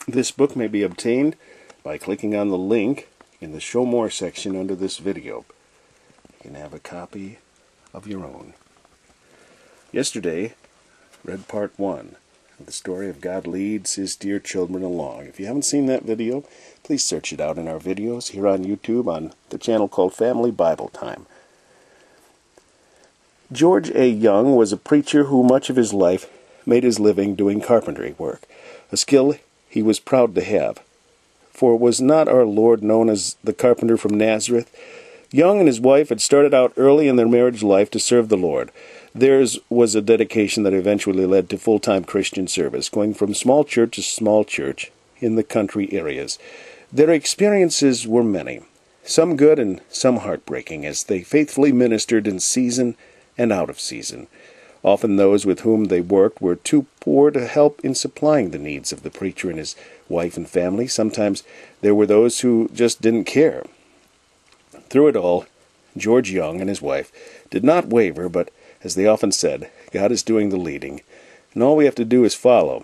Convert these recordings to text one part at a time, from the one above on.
This book may be obtained by clicking on the link in the Show More section under this video. You can have a copy of your own. Yesterday, read part 1 of the story of God leads his dear children along. If you haven't seen that video, please search it out in our videos here on YouTube on the channel called FamilyBibleTime. George A. Young was a preacher who much of his life made his living doing carpentry work, a skill he was proud to have. For was not our Lord known as the carpenter from Nazareth? Young and his wife had started out early in their marriage life to serve the Lord. Theirs was a dedication that eventually led to full-time Christian service, going from small church to small church in the country areas. Their experiences were many, some good and some heartbreaking, as they faithfully ministered in season and out of season. Often those with whom they worked were too poor to help in supplying the needs of the preacher and his wife and family. Sometimes there were those who just didn't care. Through it all, George Young and his wife did not waver, but, as they often said, God is doing the leading, and all we have to do is follow.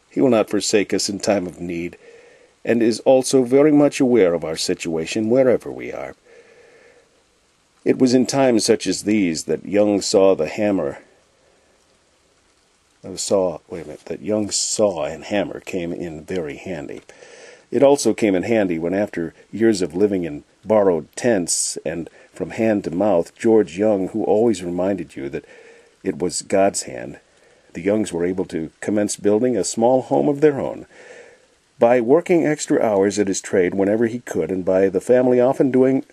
He will not forsake us in time of need, and is also very much aware of our situation wherever we are. It was in times such as these that Young saw Young's saw and hammer came in very handy. It also came in handy when, after years of living in borrowed tents and from hand to mouth, George Young, who always reminded you that it was God's hand, the Youngs were able to commence building a small home of their own. By working extra hours at his trade whenever he could, and by the family often doing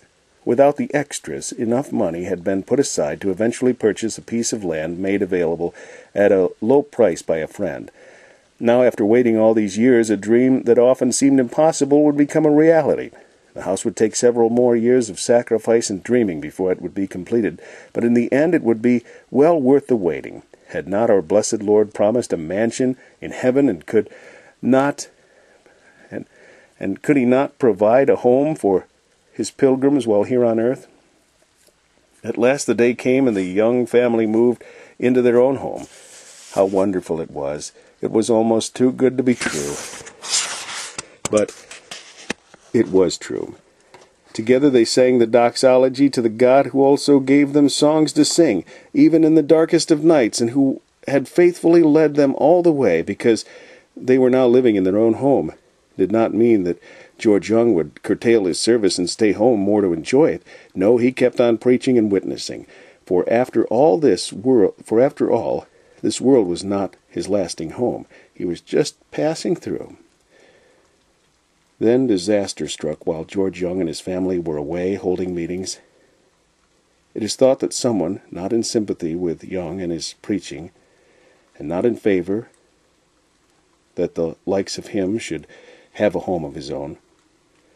without the extras, enough money had been put aside to eventually purchase a piece of land made available at a low price by a friend. Now, after waiting all these years, a dream that often seemed impossible would become a reality. The house would take several more years of sacrifice and dreaming before it would be completed, but in the end it would be well worth the waiting. Had not our blessed Lord promised a mansion in heaven, and could he not provide a home for his pilgrims while here on earth? At last the day came, and the Young family moved into their own home. How wonderful it was! It was almost too good to be true. But it was true. Together they sang the doxology to the God who also gave them songs to sing, even in the darkest of nights, and who had faithfully led them all the way, because they were now living in their own home. Did not mean that George Young would curtail his service and stay home more to enjoy it. No, he kept on preaching and witnessing. For after all, this world was not his lasting home. He was just passing through. Then disaster struck while George Young and his family were away holding meetings. It is thought that someone, not in sympathy with Young and his preaching, and not in favor that the likes of him should have a home of his own,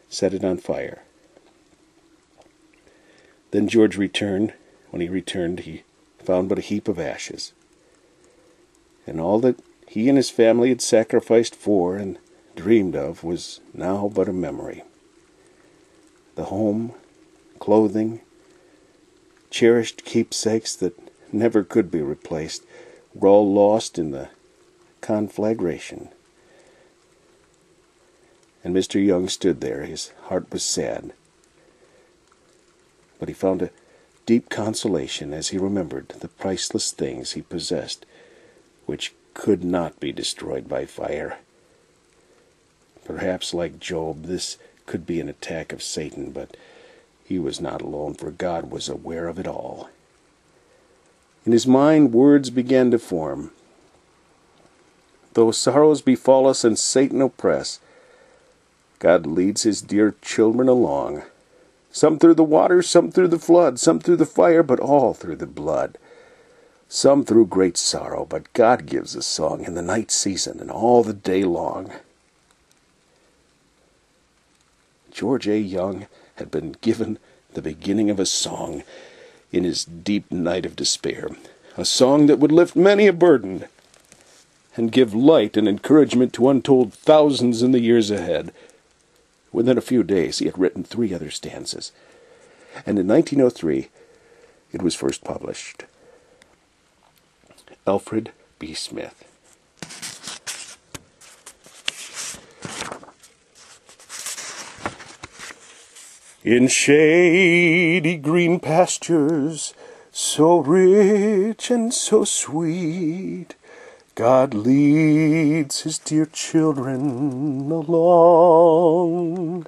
set it on fire. Then George returned. When he returned, he found but a heap of ashes. And all that he and his family had sacrificed for and dreamed of was now but a memory. The home, clothing, cherished keepsakes that never could be replaced were all lost in the conflagration. And Mr. Young stood there. His heart was sad. But he found a deep consolation as he remembered the priceless things he possessed, which could not be destroyed by fire. Perhaps, like Job, this could be an attack of Satan, but he was not alone, for God was aware of it all. In his mind, words began to form. Though sorrows befall us and Satan oppress, God leads his dear children along. Some through the water, some through the flood, some through the fire, but all through the blood. Some through great sorrow, but God gives a song in the night season and all the day long. George A. Young had been given the beginning of a song in his deep night of despair, a song that would lift many a burden and give light and encouragement to untold thousands in the years ahead. Within a few days he had written 3 other stanzas, and in 1903 it was first published. Alfred B. Smith. In shady green pastures, so rich and so sweet, God leads his dear children along.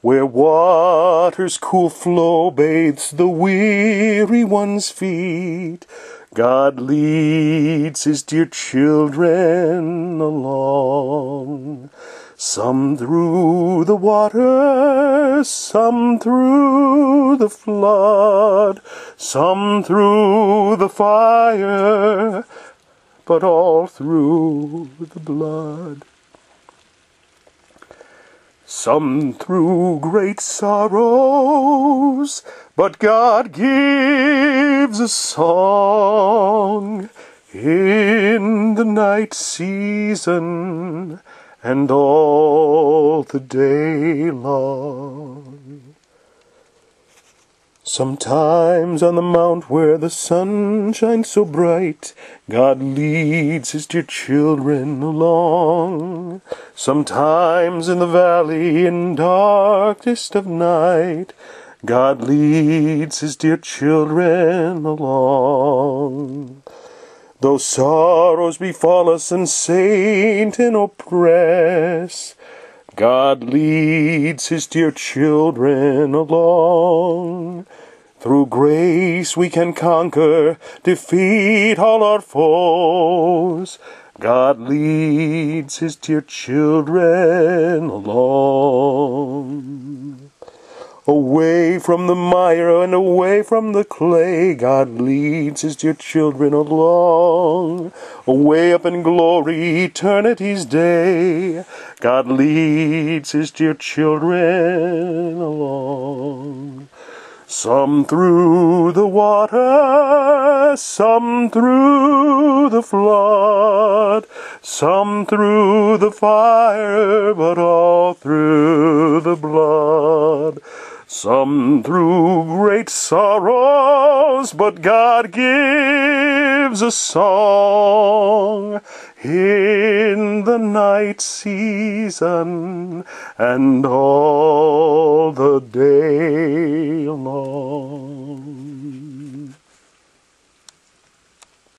Where waters cool flow bathes the weary one's feet, God leads his dear children along. Some through the water, some through the flood, some through the fire, but all through the blood. Some through great sorrows, but God gives a song in the night season and all the day long. Sometimes on the mount where the sun shines so bright, God leads his dear children along. Sometimes in the valley in darkest of night, God leads his dear children along. Though sorrows befall us and Satan oppress, God leads his dear children along. Through grace we can conquer, defeat all our foes. God leads his dear children along. Away from the mire and away from the clay, God leads his dear children along. Away up in glory, eternity's day, God leads his dear children along. Some through the water, some through the flood, some through the fire, but all through the blood. Some through great sorrows, but God gives a song in the night season and all the day long.